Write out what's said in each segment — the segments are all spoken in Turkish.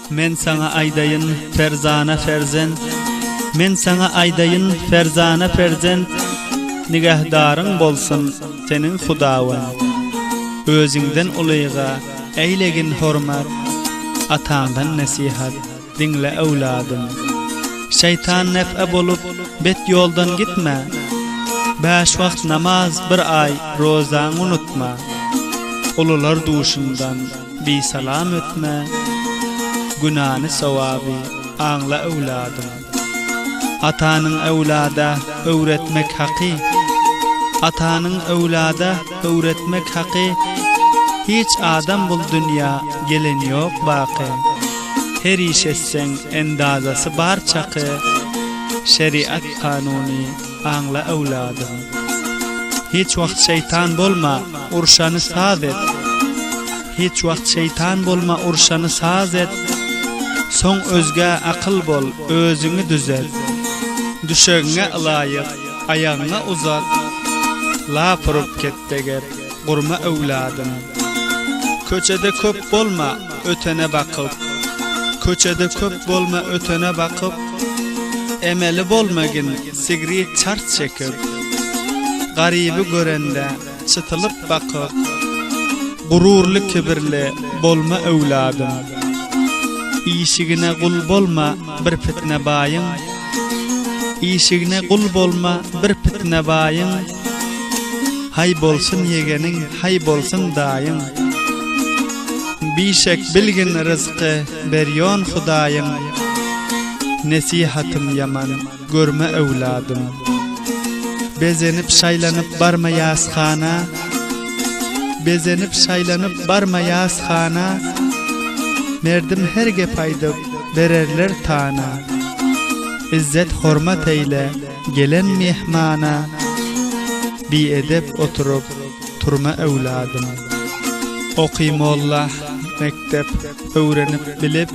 Men sana aydayın ferzana ferzent, men sana aydayın ferzana ferzent, nigahdarın bolsun senin Hudawan. Özünden ulyga eylegin hormat, atandan nasihat dinle evladım. Şeytan nef'e bolup bet yoldan gitme, 5 vakt namaz bir ay rozan unutma. Ulular duşundan bir salam ötme, günahını sevabı anla evladım. Atanın evlada öğretmek hakkı, atanın evlada öğretmek hakkı. Hiç adam bul dünya gelen yok bakı. Her iş etsen endazası bar çakı. Şeriat kanuni anla evladım. Hiç vakt şeytan bolma urşanı saz et. Hiç vakt şeytan bolma urşanı saz et. Son özge akıl bol özünü düzet. Düşöğüne layık ayağına uzat. La pırıp ketteger kurma evladım. Köçede köp bolma ötene bakıp. Köçede köp bolma ötene bakıp. Emeli bolmagin sigri çart çekip. Garibi görende çıtılıp bakıp. Gururlu kibirli bolma evladım. İşigine kul bolma bir fitne bayın. İşigine kul bolma bir fitne bayın. Hay bolsun yegenin, hay bolsun dayın. Bişek bilgin rızkı beryon Hudayın. Nesihatım yaman görme evladım. Bezenip şaylanıp barma yazkhana. Bezenip şaylanıp barma yazkhana. Merdim her gepaydıp bererler tana. İzzet hormat eyle gelen mihmana. Bi edep oturup turma evladım. Okuymolla mektep öğrenip bilip,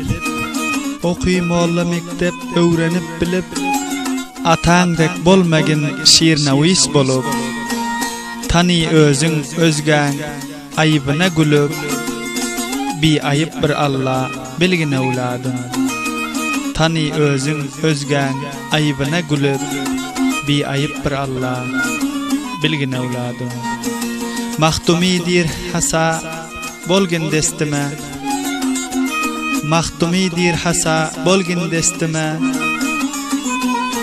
okuymolla mektep öğrenip bilip, atandek bolmagin şiirnavis bolup, tani özün özgen ayıbına gülüp, bir ayıp bir Allah bilgin evladım. Tani özün özgen ayıbına gülüp, bir ayıp bir Allah bilgin evladım. Mahtumidir hasa bolgin destime. Mahtumidir hasa bolgin destime.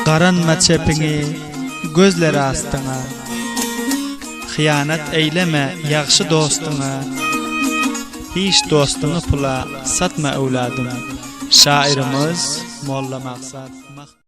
Qaranma çepini gözler astına. Xiyanat eyleme yaxşı dostuna. Hiç dostunu pula satma evladım. Şairimiz Molla Maqsad.